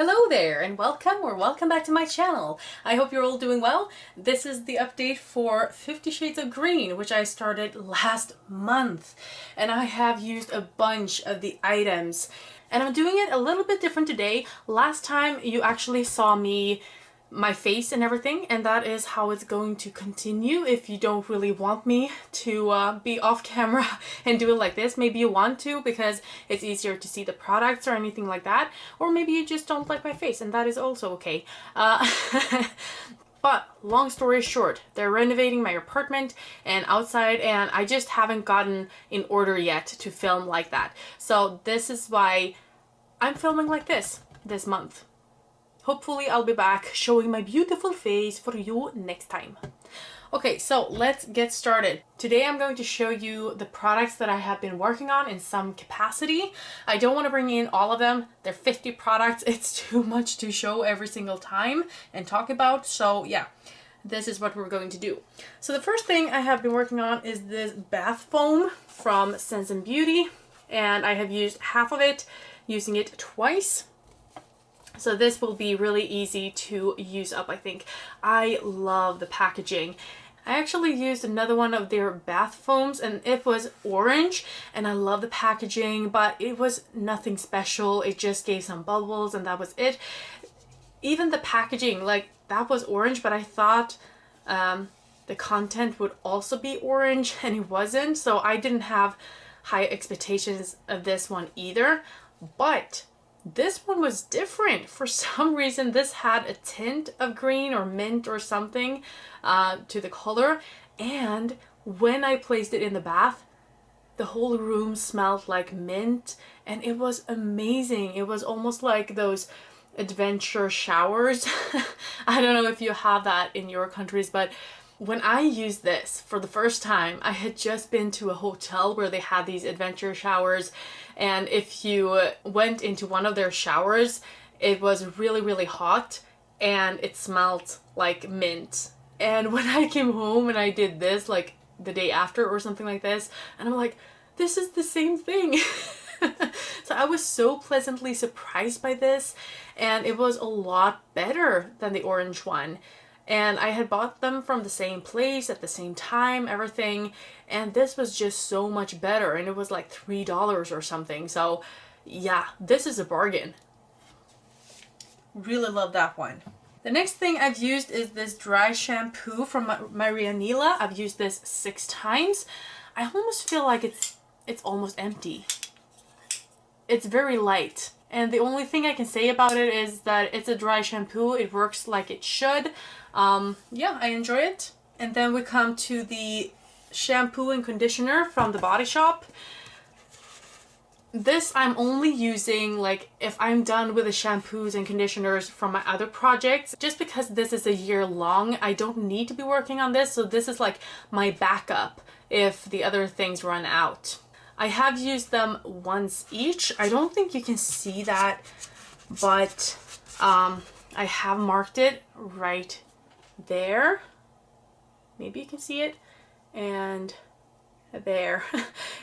Hello there and welcome back to my channel. I hope you're all doing well. This is the update for 50 Shades of Green, which I started last month. And I have used a bunch of the items. And I'm doing it a little bit different today. Last time you actually saw my face and everything, and that is how it's going to continue. If you don't really want me to be off camera and do it like this, maybe you want to because it's easier to see the products or anything like that, or maybe you just don't like my face, and that is also okay. But long story short, they're renovating my apartment and outside, and I just haven't gotten in order yet to film like that. So this is why I'm filming like this month. Hopefully I'll be back showing my beautiful face for you next time. Okay, so let's get started. Today I'm going to show you the products that I have been working on in some capacity. I don't want to bring in all of them. They're 50 products. It's too much to show every single time and talk about. So yeah, this is what we're going to do. So the first thing I have been working on is this bath foam from Sense & Beauty. And I have used half of it, using it twice. So this will be really easy to use up, I think. I love the packaging. I actually used another one of their bath foams and it was orange, and I love the packaging, but it was nothing special. It just gave some bubbles and that was it. Even the packaging, like, that was orange, but I thought the content would also be orange, and it wasn't. So I didn't have high expectations of this one either, but this one was different. For some reason, this had a tint of green or mint or something to the color. And when I placed it in the bath, the whole room smelled like mint, and it was amazing. It was almost like those adventure showers. I don't know if you have that in your countries, but when I used this for the first time, I had just been to a hotel where they had these adventure showers, and if you went into one of their showers, it was really, really hot and it smelled like mint. And when I came home and I did this like the day after or something like this, and I'm like, this is the same thing. So I was so pleasantly surprised by this, and it was a lot better than the orange one. And I had bought them from the same place at the same time, everything. And this was just so much better. And it was like $3 or something. So yeah, this is a bargain. Really love that one. The next thing I've used is this dry shampoo from Neela. I've used this 6 times. I almost feel like it's almost empty. It's very light. And the only thing I can say about it is that it's a dry shampoo. It works like it should. Yeah, I enjoy it. And then we come to the shampoo and conditioner from the Body Shop. This I'm only using like if I'm done with the shampoos and conditioners from my other projects. Just because this is a year long, I don't need to be working on this. So this is like my backup if the other things run out. I have used them once each. I don't think you can see that, but I have marked it right there. Maybe you can see it. And there.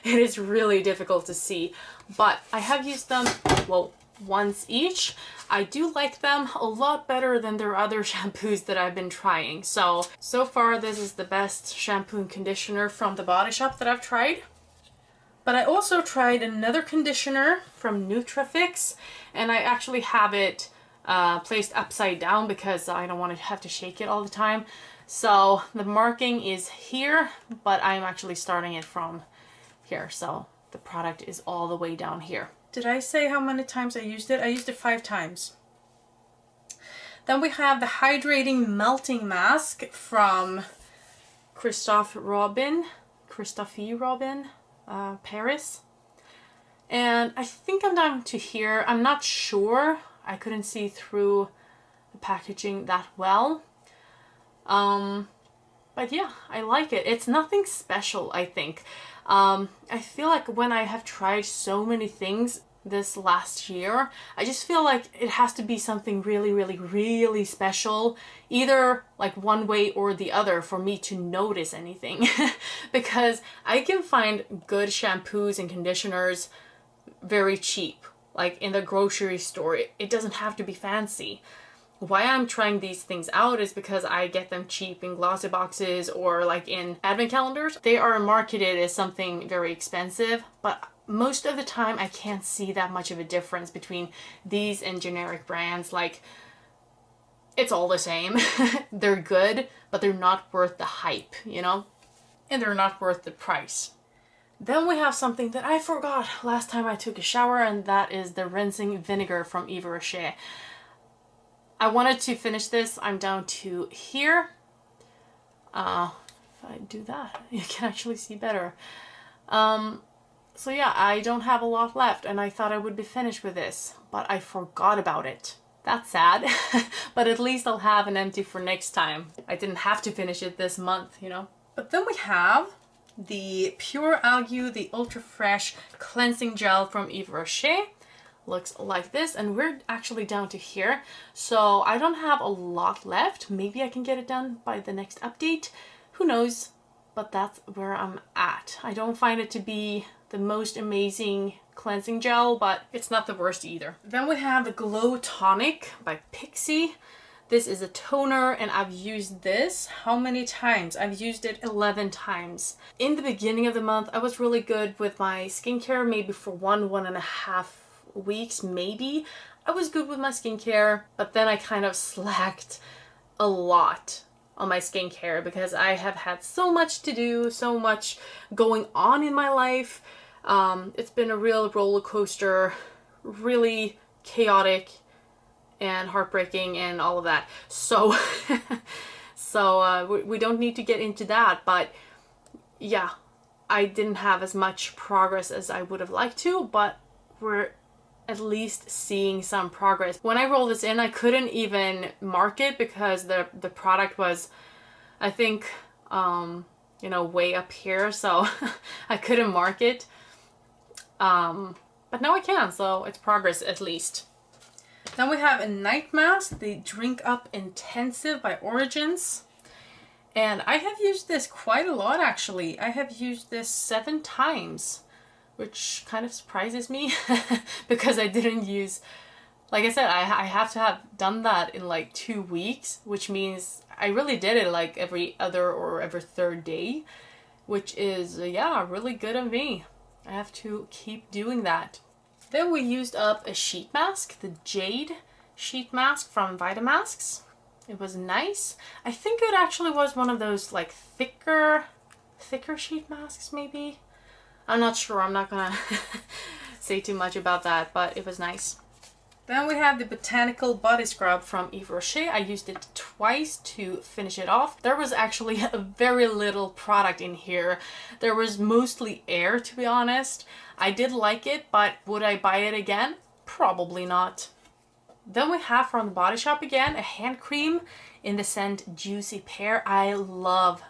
It is really difficult to see, but I have used them, well, once each. I do like them a lot better than their other shampoos that I've been trying. So far this is the best shampoo and conditioner from the Body Shop that I've tried. But I also tried another conditioner from Nutrafix, and I actually have it placed upside down because I don't want to have to shake it all the time. So the marking is here, but I'm actually starting it from here. So the product is all the way down here. Did I say how many times I used it? I used it 5 times. Then we have the Hydrating Melting Mask from Christophe Robin, Paris. And I think I'm down to here. I'm not sure. I couldn't see through the packaging that well. But yeah, I like it. It's nothing special, I think. I feel like when I have tried so many things this last year, I just feel like it has to be something really, really, really special, either like one way or the other, for me to notice anything. Because I can find good shampoos and conditioners very cheap. like in the grocery store. It doesn't have to be fancy. Why I'm trying these things out is because I get them cheap in glossy boxes or like in advent calendars. They are marketed as something very expensive, but most of the time I can't see that much of a difference between these and generic brands. Like, it's all the same. They're good, but they're not worth the hype, you know? And they're not worth the price. Then we have something that I forgot last time I took a shower, and that is the rinsing vinegar from Everoche. I wanted to finish this. I'm down to here. If I do that, you can actually see better. So yeah, I don't have a lot left, and I thought I would be finished with this, but I forgot about it. That's sad, but at least I'll have an empty for next time. I didn't have to finish it this month, you know. But then we have the Pure Algae, the Ultra Fresh Cleansing Gel from Everoche. Looks like this, and we're actually down to here, so I don't have a lot left. Maybe I can get it done by the next update, who knows, but that's where I'm at. I don't find it to be the most amazing cleansing gel, but it's not the worst either. Then we have the Glow Tonic by Pixi. This is a toner, and I've used this how many times? I've used it 11 times. In the beginning of the month, I was really good with my skincare, maybe for 1.5 weeks maybe. I was good with my skincare, but then I kind of slacked a lot on my skincare because I have had so much to do, so much going on in my life. It's been a real roller coaster, really chaotic and heartbreaking and all of that. So we don't need to get into that, but yeah, I didn't have as much progress as I would have liked to, but we're at least seeing some progress. When I rolled this in, I couldn't even mark it because the product was, I think, you know, way up here, so I couldn't mark it. But now I can, so it's progress at least. Then we have a night mask, the Drink Up Intensive by Origins. And I have used this quite a lot actually. I have used this 7 times. Which kind of surprises me because I didn't use, like I said, I have to have done that in like 2 weeks, which means I really did it like every other or every third day, which is, yeah, really good of me. I have to keep doing that. Then we used up a sheet mask, the Jade sheet mask from Vitamasks. It was nice. I think it actually was one of those like thicker sheet masks maybe. I'm not sure, I'm not gonna say too much about that, but it was nice. Then we have the Botanical Body Scrub from Everoche. I used it twice to finish it off. There was actually a very little product in here. There was mostly air, to be honest. I did like it, but would I buy it again? Probably not. Then we have from the Body Shop again, a hand cream in the scent Juicy Pear. I love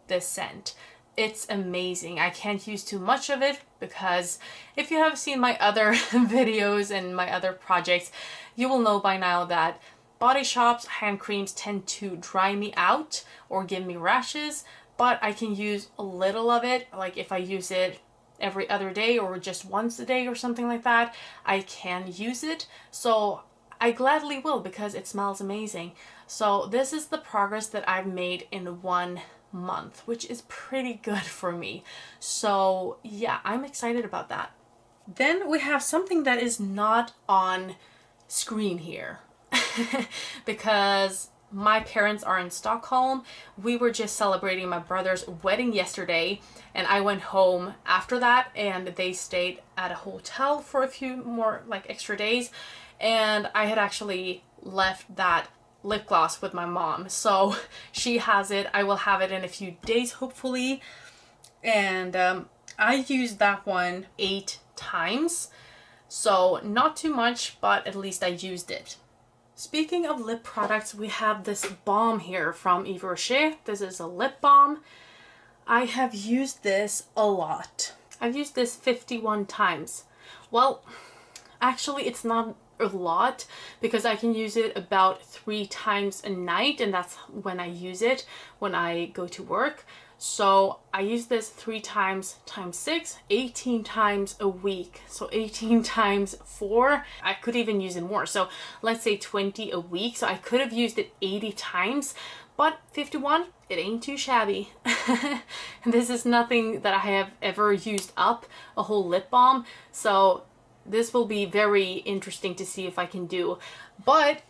this scent. It's amazing. I can't use too much of it because if you have seen my other videos and my other projects, you will know by now that Body Shop's hand creams tend to dry me out or give me rashes, but I can use a little of it. Like if I use it every other day or just once a day or something like that, I can use it. So I gladly will because it smells amazing. So this is the progress that I've made in 1 month, which is pretty good for me. So yeah, I'm excited about that. Then we have something that is not on screen here because my parents are in Stockholm. We were just celebrating my brother's wedding yesterday, and I went home after that, and they stayed at a hotel for a few more like extra days, and I had actually left that lip gloss with my mom, so she has it. I will have it in a few days hopefully, and I used that one 8 times, so not too much, but at least I used it. Speaking of lip products, we have this balm here from Everoche. This is a lip balm. I have used this a lot. I've used this 51 times. Well, actually it's not a lot because I can use it about 3 times a night, and that's when I use it when I go to work. So I use this 3 times times 6, 18 times a week. So 18 times 4, I could even use it more. So let's say 20 a week. So I could have used it 80 times, but 51, it ain't too shabby. And this is nothing that I have ever used up, a whole lip balm. So this will be very interesting to see if I can do. But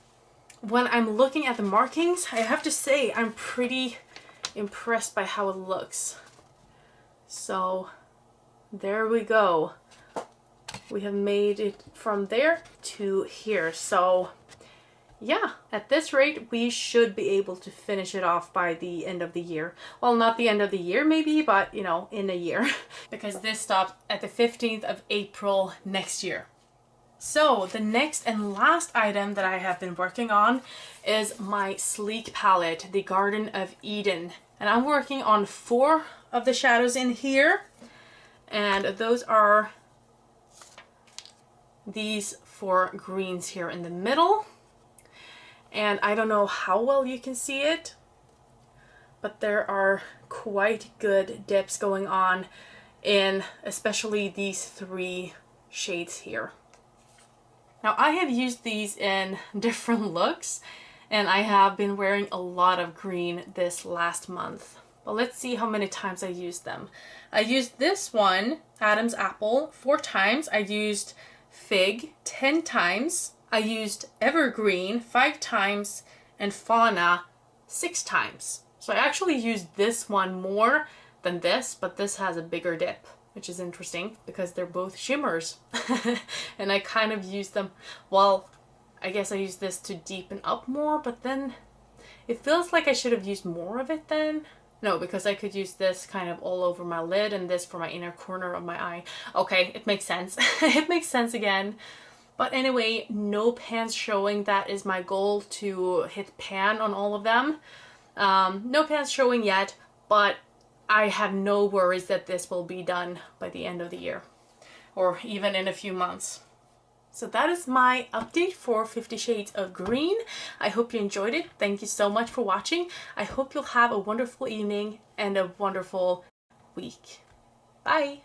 when I'm looking at the markings, I have to say I'm pretty impressed by how it looks. So there we go. We have made it from there to here. So yeah, at this rate, we should be able to finish it off by the end of the year. Well, not the end of the year maybe, but you know, in a year. Because this stops at the 15th of April next year. So the next and last item that I have been working on is my Sleek palette, the Garden of Eden. And I'm working on 4 of the shadows in here. And those are these 4 greens here in the middle. And I don't know how well you can see it, but there are quite good dips going on in especially these 3 shades here. Now I have used these in different looks, and I have been wearing a lot of green this last month. But let's see how many times I used them. I used this one, Adam's Apple, 4 times. I used Fig 10 times. I used Evergreen 5 times, and Fauna 6 times. So I actually used this one more than this, but this has a bigger dip, which is interesting because they're both shimmers. And I kind of used them, well, I guess I used this to deepen up more, but then it feels like I should have used more of it then. No, because I could use this kind of all over my lid and this for my inner corner of my eye. Okay, it makes sense. It makes sense again. But anyway, no pans showing. That is my goal, to hit pan on all of them. No pans showing yet, but I have no worries that this will be done by the end of the year or even in a few months. So that is my update for 50 Shades of Green. I hope you enjoyed it. Thank you so much for watching. I hope you'll have a wonderful evening and a wonderful week. Bye!